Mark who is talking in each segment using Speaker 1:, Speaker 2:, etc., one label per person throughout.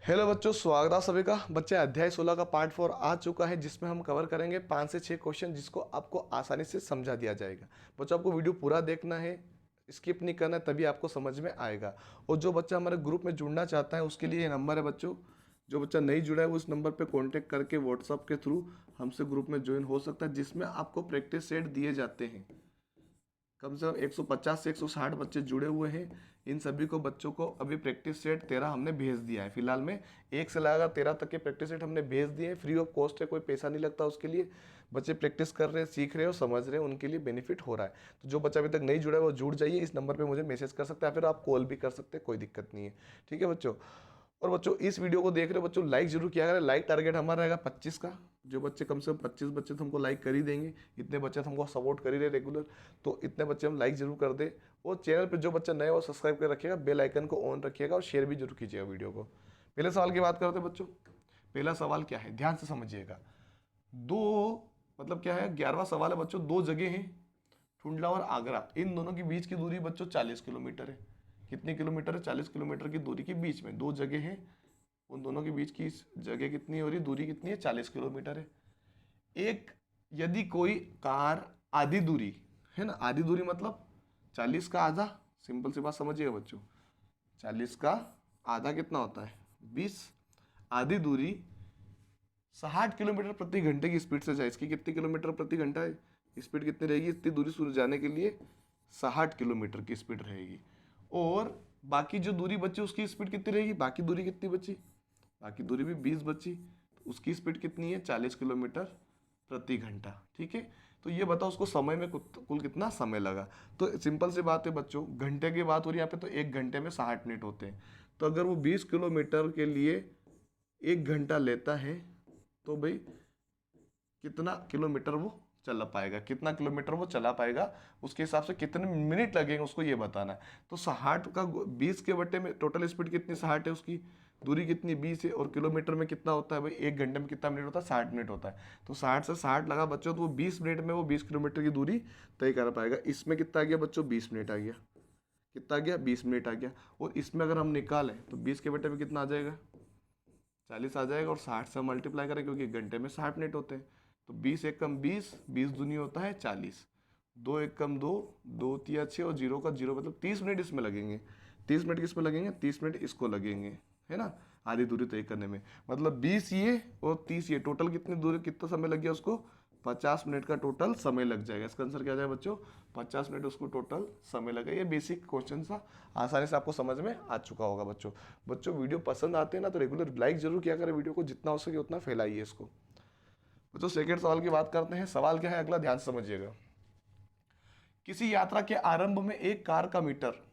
Speaker 1: Hello बच्चों, स्वागत है सभी का। बच्चे अध्याय 16 का पार्ट 4 आ चुका है, जिसमें हम कवर करेंगे 5 से 6 क्वेश्चन, जिसको आपको आसानी से समझा दिया जाएगा। बच्चों, आपको वीडियो पूरा देखना है, स्किप नहीं करना है, तभी आपको समझ में आएगा। और जो बच्चा हमारे ग्रुप में जुड़ना चाहता है उसके लिए ये नंबर है बच्चों। जो बच्चा नहीं जुड़ा है वो इस नंबर पर कॉन्टैक्ट करके व्हाट्सअप के थ्रू हमसे ग्रुप में ज्वाइन हो सकता है, जिसमें आपको प्रैक्टिस सेट दिए जाते हैं। कम से कम 150 से 160 बच्चे जुड़े हुए हैं। इन सभी को बच्चों को अभी प्रैक्टिस सेट 13 हमने भेज दिया है। फिलहाल में 1 से लगाकर 13 तक के प्रैक्टिस सेट हमने भेज दिए हैं। फ्री ऑफ कॉस्ट है, कोई पैसा नहीं लगता उसके लिए। बच्चे प्रैक्टिस कर रहे हैं, सीख रहे हैं और समझ रहे हैं, उनके लिए बेनिफिट हो रहा है। तो जो बच्चा अभी तक नहीं जुड़ा है वो जुड़ जाइए। इस नंबर पर मुझे मैसेज कर सकते हैं, फिर आप कॉल भी कर सकते हैं, कोई दिक्कत नहीं है। ठीक है बच्चों। और बच्चों, इस वीडियो को देख रहे हो बच्चों, लाइक जरूर किया करें। लाइक टारगेट हमारा रहेगा 25 का। जो बच्चे कम से कम 25 बच्चे तो हमको लाइक कर ही देंगे। इतने बच्चे तो हमको सपोर्ट कर ही रहे रेगुलर, तो इतने बच्चे हम लाइक जरूर कर दे। और चैनल पे जो बच्चा नया है वो सब्सक्राइब कर रखिएगा, बेल आइकन को ऑन रखिएगा और शेयर भी जरूर कीजिएगा वीडियो को। पहले सवाल की बात करते हैं बच्चों। पहला सवाल क्या है, ध्यान से समझिएगा। दो मतलब क्या है, 11वां सवाल है बच्चों। दो जगह हैं, टुंडला और आगरा, इन दोनों के बीच की दूरी बच्चों 40 किलोमीटर है। कितनी किलोमीटर है? 40 किलोमीटर की दूरी के बीच में दो जगह हैं, उन दोनों के बीच की जगह कितनी हो रही, दूरी कितनी है? 40 किलोमीटर है। एक, यदि कोई कार आधी दूरी है ना, आधी दूरी मतलब 40 का आधा, सिंपल सी बात समझिएगा बच्चों। 40 का आधा कितना होता है? 20। आधी दूरी 60 किलोमीटर प्रति घंटे की स्पीड से जाए। इसकी कितनी किलोमीटर प्रति घंटा है? स्पीड कितनी रहेगी? इतनी दूरी सूर्य जाने के लिए 60 किलोमीटर की स्पीड रहेगी। और बाकी जो दूरी बची उसकी स्पीड कितनी रहेगी? बाकी दूरी कितनी बची? बाकी दूरी भी 20 बची, तो उसकी स्पीड कितनी है? 40 किलोमीटर प्रति घंटा। ठीक है, तो ये बताओ उसको समय में कुल कितना समय लगा। तो सिंपल सी बात है बच्चों, घंटे की बात हो रही है यहाँ पे, तो 1 घंटे में 60 मिनट होते हैं। तो अगर वो 20 किलोमीटर के लिए 1 घंटा लेता है, तो भाई कितना किलोमीटर वो चला पाएगा, कितना किलोमीटर वो चला पाएगा, उसके हिसाब से कितने मिनट लगेंगे उसको ये बताना है। तो 60 का 20 के बट्टे में टोटल स्पीड कितनी? 60 है, उसकी दूरी कितनी? 20 है। और किलोमीटर में कितना होता है भाई? 1 घंटे में कितना मिनट होता है? 60 मिनट होता है। तो 60 से 60 लगा बच्चों, तो वो 20 मिनट में वो 20 किलोमीटर की दूरी तय कर पाएगा। इसमें कितना आ गया बच्चों? 20 मिनट आ गया। कितना आ गया? 20 मिनट आ गया। और इसमें अगर हम निकालें तो 20 के बट्टे में कितना आ जाएगा? 40 आ जाएगा। और 60 से मल्टीप्लाई करें, क्योंकि 1 घंटे में 60 मिनट होते हैं। तो 20 एक कम 20, 20 दूनी होता है 40, दो एक कम दो, दो तिया 6 और जीरो का जीरो, मतलब 30 मिनट इसमें लगेंगे। 30 मिनट किस में लगेंगे? 30 मिनट इसको लगेंगे, है ना, आधी दूरी तय करने में। मतलब 20 ये और 30 ये, टोटल कितनी दूरी, कितना समय लग गया उसको? 50 मिनट का टोटल समय लग जाएगा। इसका आंसर क्या आ जाएगा बच्चों? 50 मिनट उसको टोटल समय लगा। ये बेसिक क्वेश्चन सा आसानी से आपको समझ में आ चुका होगा बच्चों। बच्चों, वीडियो पसंद आते हैं ना तो रेगुलर लाइक जरूर किया करें, वीडियो को जितना हो सके उतना फैलाइए इसको। बच्चों, सेकेंड सवाल की बात करते हैं। सवाल क्या है अगला, ध्यान से समझिएगा। किसी यात्रा के आरंभ में एक कार का मीटर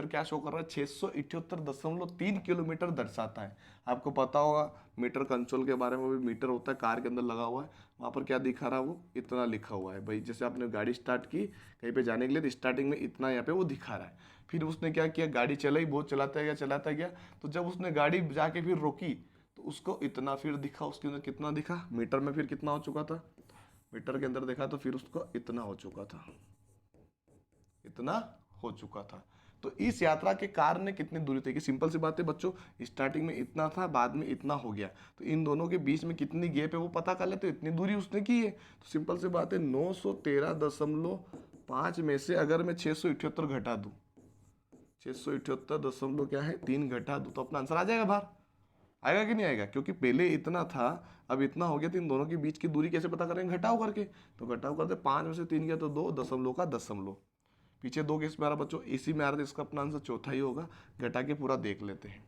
Speaker 1: क्या शो कर रहा है? 678.3 किलोमीटर दर्शाता है। आपको पता होगा मीटर कंसोल के बारे में, भी मीटर होता है कार के अंदर लगा हुआ है। वहां पर क्या दिखा रहा है? वो इतना लिखा हुआ है भाई। जैसे आपने गाड़ी स्टार्ट की कहीं पे जाने के लिए, तो स्टार्टिंग में इतना यहाँ पे वो दिखा रहा है। फिर उसने क्या किया? गाड़ी चलाई, बहुत चलाता गया। तो जब उसने गाड़ी जाके फिर रोकी तो उसको इतना फिर दिखा, उसके अंदर कितना दिखा मीटर में, फिर कितना हो चुका था मीटर के अंदर देखा तो फिर उसको इतना हो चुका था, इतना हो चुका था। तो इस यात्रा के कार ने कितनी दूरी तय की? सिंपल सी बात है बच्चों, स्टार्टिंग में इतना था, बाद में इतना हो गया, तो इन दोनों के बीच में कितनी गैप है वो पता कर ले, तो इतनी दूरी उसने की है। तो सिंपल सी बात है, 913.5 में से अगर मैं 678 घटा दूं, 678 दशमलव क्या है 3 घटा दूं, तो अपना आंसर आ जाएगा बाहर। आएगा कि नहीं आएगा? क्योंकि पहले इतना था, अब इतना हो गया, तो इन दोनों के बीच की दूरी कैसे पता करेंगे? घटाव करके। तो घटाव करते 5 में से 3 गया तो 2, दशमलव का दशमलव, पीछे 2 किस में आ रहा बच्चों? इसी में आ रहा था, इसका अपना आंसर चौथा ही होगा। घटा के पूरा देख लेते हैं।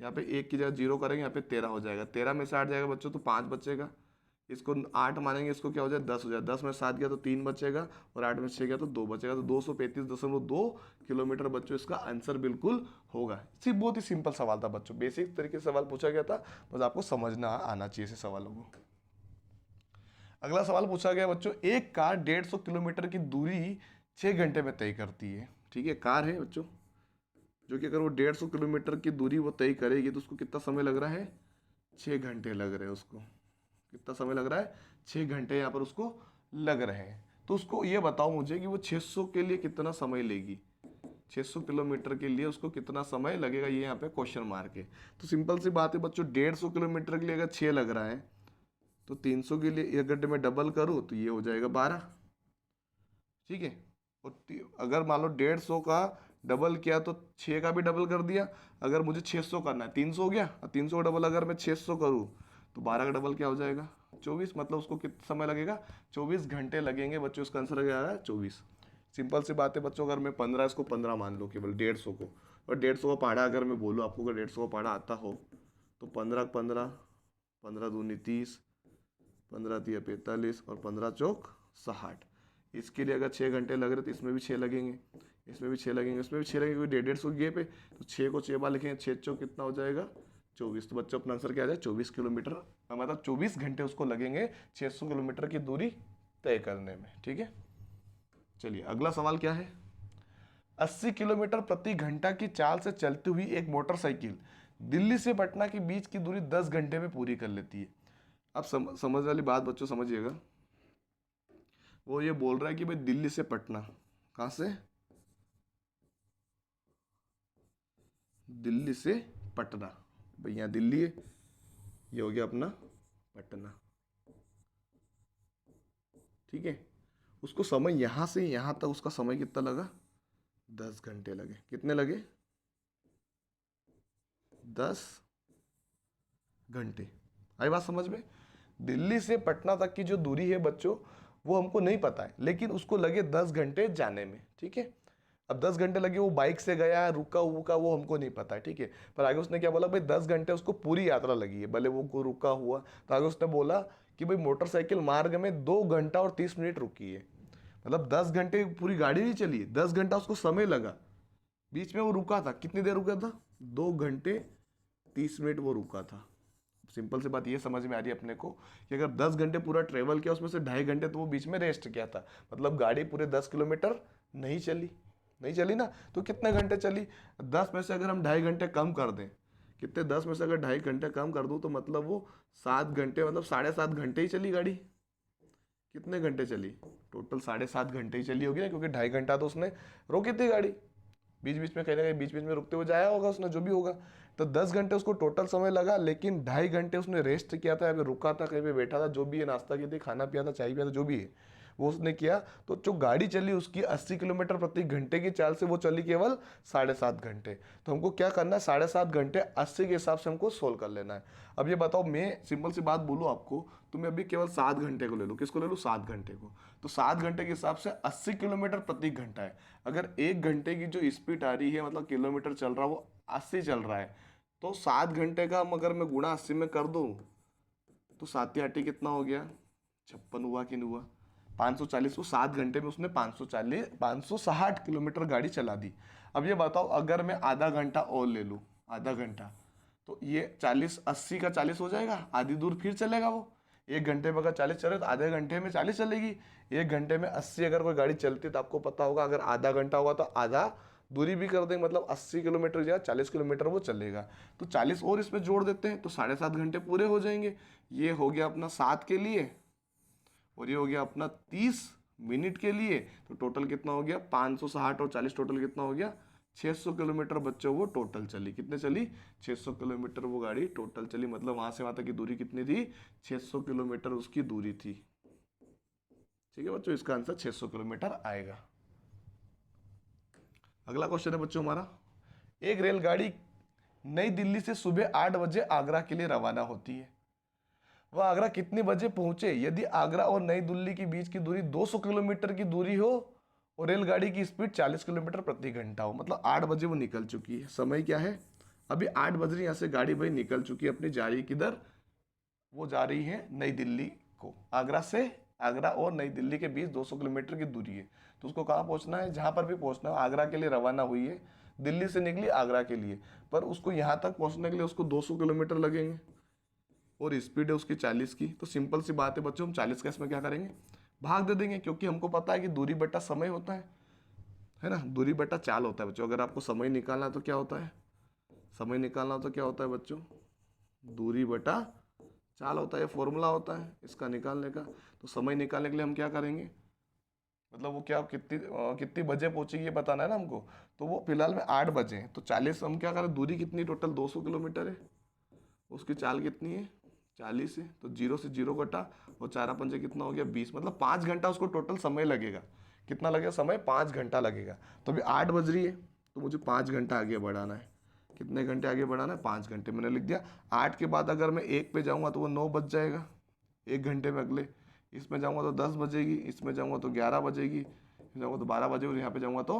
Speaker 1: यहाँ पे 1 की जगह 0 करेंगे, यहाँ पे 13 हो जाएगा। 13 में से 8 जाएगा बच्चों तो 5 बचेगा। इसको 8 मानेंगे, इसको क्या हो जाए? 10 हो जाए। 10 में 7 गया तो 3 बचेगा, और 8 में 6 गया तो 2 बचेगा। तो 235.2 किलोमीटर बच्चों इसका आंसर बिल्कुल होगा। सिर्फ बहुत ही सिंपल सवाल था बच्चों, बेसिक तरीके से सवाल पूछा गया था, बस आपको समझना आना चाहिए ऐसे सवालों को। अगला सवाल पूछा गया बच्चों, एक कार 150 किलोमीटर की दूरी 6 घंटे में तय करती है। ठीक है, कार है बच्चों, जो कि अगर वो 150 किलोमीटर की दूरी वो तय करेगी तो उसको कितना समय लग रहा है? 6 घंटे लग रहे हैं उसको। कितना समय लग रहा है? 6 घंटे यहाँ पर उसको लग रहे हैं। तो उसको ये बताओ मुझे कि वो 600 के लिए कितना समय लेगी। 600 किलोमीटर के लिए उसको कितना समय लगेगा, ये यहाँ पे क्वेश्चन मार्क है। तो सिंपल सी बात है बच्चों, 150 किलोमीटर के लिए अगर 6 लग रहा है तो 300 के लिए अगर मैं डबल करूँ तो ये हो जाएगा 12, ठीक है। और अगर मान लो 150 का डबल किया तो 6 का भी डबल कर दिया। अगर मुझे 600 करना है, 300 हो गया, और 300 का डबल अगर मैं 600 करूँ तो 12 का डबल क्या हो जाएगा 24, मतलब उसको कितना समय लगेगा 24 घंटे लगेंगे बच्चों। इसका आंसर क्या आ रहा है 24। सिंपल सी बात है बच्चों, अगर मैं 15 इसको 15 मान लो केवल 150 को, और 150 का पहाड़ा अगर मैं बोलूँ आपको, अगर 150 का पहाड़ा आता हो तो 15 15, 15 दूनी 30, 15 तिया 45 और 15 चौक 60। इसके लिए अगर 6 घंटे लग रहे तो इसमें भी 6 लगेंगे, इसमें भी 6 लगेंगे, इसमें भी 6 लगेंगे, क्योंकि 150 की पे तो 6 को 6 बार लिखेंगे, 6 चौक कितना हो जाएगा 24। तो बच्चों अपना आंसर क्या आ जाए 24 किलोमीटर, मतलब 24 घंटे उसको लगेंगे 600 किलोमीटर की दूरी तय करने में, ठीक है। चलिए अगला सवाल क्या है। 80 किलोमीटर प्रति घंटा की चाल से चलती हुई एक मोटरसाइकिल दिल्ली से पटना के बीच की दूरी 10 घंटे में पूरी कर लेती है। अब समझ वाली बात बच्चों समझिएगा, वो ये बोल रहा है कि भाई दिल्ली से पटना, कहाँ से, दिल्ली से पटना, भाई यहाँ दिल्ली है, ये हो गया अपना पटना, ठीक है। उसको समय यहाँ से यहाँ तक उसका समय कितना लगा 10 घंटे लगे। कितने लगे 10 घंटे। आई बात समझ में। दिल्ली से पटना तक की जो दूरी है बच्चों वो हमको नहीं पता है, लेकिन उसको लगे 10 घंटे जाने में, ठीक है। अब 10 घंटे लगे, वो बाइक से गया रुका वुका वो हमको नहीं पता है, ठीक है। पर आगे उसने क्या बोला भाई 10 घंटे उसको पूरी यात्रा लगी है, भले वो रुका हुआ। तो आगे उसने बोला कि भाई मोटरसाइकिल मार्ग में 2 घंटा और 30 मिनट रुकी है, मतलब 10 घंटे पूरी गाड़ी नहीं चली, 10 घंटा उसको समय लगा। बीच में वो रुका था, कितनी देर रुका था 2 घंटे 30 मिनट वो रुका था। सिंपल सी बात ये समझ में आ रही है अपने को कि अगर 10 घंटे पूरा ट्रेवल किया उसमें से 2.5 घंटे तो वो बीच में रेस्ट किया था, मतलब गाड़ी पूरे 10 किलोमीटर नहीं चली, नहीं चली ना। तो कितने घंटे चली, 10 में से अगर हम 2.5 घंटे कम कर दें, कितने 10 में से अगर 2.5 घंटे कम कर दूं तो मतलब वो 7 घंटे, मतलब 7.5 घंटे ही चली गाड़ी। कितने घंटे चली, टोटल 7.5 घंटे ही चली होगी ना, क्योंकि 2.5 घंटा तो उसने रोकी थी गाड़ी, बीच बीच में कहीं ना कहीं बीच बीच में रुकते हुए जाया होगा उसने, जो भी होगा। तो 10 घंटे उसको टोटल समय लगा, लेकिन 2.5 घंटे उसने रेस्ट किया था, या फिर रुका था, कहीं पे बैठा था, जो भी है, नाश्ता किया था, खाना पिया था, चाय पिया था, जो भी है वो उसने किया। तो जो गाड़ी चली उसकी 80 किलोमीटर प्रति घंटे की चाल से वो चली केवल 7.5 घंटे। तो हमको क्या करना है 7.5 घंटे 80 के हिसाब से हमको सोल्व कर लेना है। अब ये बताओ, मैं सिंपल सी बात बोलूँ आपको, तो मैं अभी केवल 7 घंटे को ले लूँ, किसको ले लूँ 7 घंटे को। तो 7 घंटे के हिसाब से 80 किलोमीटर प्रति घंटा है। अगर 1 घंटे की जो स्पीड आ रही है, मतलब किलोमीटर चल रहा है वो 80 चल रहा है, तो 7 घंटे का अगर मैं गुणा 80 में कर दूं तो 7 आटी कितना हो गया 56 हुआ कि नहीं हुआ 540। वो 7 घंटे में उसने 560 किलोमीटर गाड़ी चला दी। अब ये बताओ अगर मैं आधा घंटा और ले लूँ, आधा घंटा, तो ये 40 80 का 40 हो जाएगा, आधी दूर फिर चलेगा वो। 1 घंटे में अगर 40 चले तो आधे घंटे में 40 चलेगी। 1 घंटे में 80 अगर कोई गाड़ी चलती तो आपको पता होगा अगर आधा घंटा होगा तो आधा दूरी भी कर देंगे, मतलब 80 किलोमीटर या 40 किलोमीटर वो चलेगा। तो 40 और इसमें जोड़ देते हैं तो 7.5 घंटे पूरे हो जाएंगे। ये हो गया अपना 7 के लिए, और ये हो गया अपना 30 मिनट के लिए। तो टोटल कितना हो गया 560 और 40 टोटल कितना हो गया 600 किलोमीटर बच्चों वो टोटल चली। कितने चली 600 किलोमीटर वो गाड़ी टोटल चली, मतलब वहां से वहां तक की दूरी कितनी थी 600 किलोमीटर उसकी दूरी थी। ठीक है बच्चों, इसका आंसर 600 किलोमीटर आएगा। अगला क्वेश्चन है बच्चों हमारा, एक रेलगाड़ी नई दिल्ली से सुबह 8 बजे आगरा के लिए रवाना होती है। वह आगरा कितने बजे पहुंचे यदि आगरा और नई दिल्ली के बीच की दूरी 200 किलोमीटर की दूरी हो और रेलगाड़ी की स्पीड 40 किलोमीटर प्रति घंटा हो। मतलब 8 बजे वो निकल चुकी है, समय क्या है अभी 8 बज रही, यहाँ से गाड़ी भाई निकल चुकी है अपनी जा रही किधर, वो जा रही है नई दिल्ली को। आगरा से, आगरा और नई दिल्ली के बीच 200 किलोमीटर की दूरी है। तो उसको कहाँ पहुँचना है, जहाँ पर भी पहुँचना है। आगरा के लिए रवाना हुई है, दिल्ली से निकली आगरा के लिए, पर उसको यहाँ तक पहुँचने के लिए उसको 200 किलोमीटर लगेंगे और स्पीड है उसकी 40 की। तो सिंपल सी बात है बच्चों, हम 40 का इसमें क्या करेंगे भाग दे देंगे, क्योंकि हमको पता है कि दूरी बटा समय होता है ना, दूरी बटा चाल होता है बच्चों। अगर आपको समय निकालना तो क्या होता है, समय निकालना तो क्या होता है बच्चों, दूरी बटा चाल होता है, फॉर्मूला होता है इसका निकालने का। तो समय निकालने के लिए हम क्या करेंगे मतलब वो क्या कितनी बजे पहुंचेगी ये बताना है ना हमको। तो वो फिलहाल में 8 बजे हैं, तो 40 हम क्या करें, दूरी कितनी टोटल 200 किलोमीटर है, उसकी चाल कितनी है 40 है, तो जीरो से जीरो कटा और चारा पंजे कितना हो गया 20, मतलब 5 घंटा उसको टोटल समय लगेगा। कितना लगेगा समय, 5 घंटा लगेगा। तो अभी 8 बज रही है, तो मुझे 5 घंटा आगे बढ़ाना है। कितने घंटे आगे बढ़ाना है, 5 घंटे मैंने लिख दिया। 8 के बाद अगर मैं 1 पे जाऊँगा तो वो 9 बज जाएगा 1 घंटे में अगले। इसमें जाऊँगा तो 10 बजेगी, इसमें जाऊँगा तो 11 बजेगी, इसमें जाऊँगा तो 12 बजेगी, और यहाँ पे जाऊँगा तो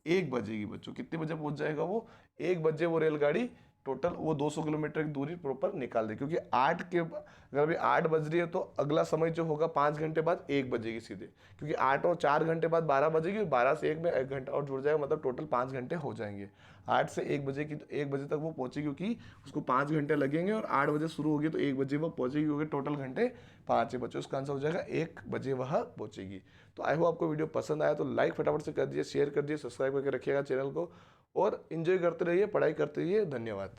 Speaker 1: 1 बजेगी। बच्चों कितने बजे पहुँच जाएगा वो, 1 बजे वो रेलगाड़ी टोटल वो 200 किलोमीटर की दूरी प्रॉपर निकाल दे। क्योंकि 8 के अगर अभी 8 बज रही है तो अगला समय जो होगा 5 घंटे बाद 1 बजेगी सीधे, क्योंकि 8 और 4 घंटे बाद 12 बजेगी, और 12 से 1 में 1 घंटा और जुड़ जाएगा, मतलब टोटल 5 घंटे हो जाएंगे। 8 से 1 बजे की, तो 1 बजे तक वो पहुंचेगी, क्योंकि उसको 5 घंटे लगेंगे, और 8 बजे शुरू होगी तो 1 बजे वो पहुंचेगी, क्योंकि टोटल घंटे 5 है बच्चों। उसका आंसर हो जाएगा 1 बजे वह पहुंचेगी। तो आई होप आपको वीडियो पसंद आया, तो लाइक फटाफट से कर दीजिए, शेयर कर दीजिए, सब्सक्राइब करके रखिएगा चैनल को, और इन्जॉय करते रहिए, पढ़ाई करते रहिए। धन्यवाद।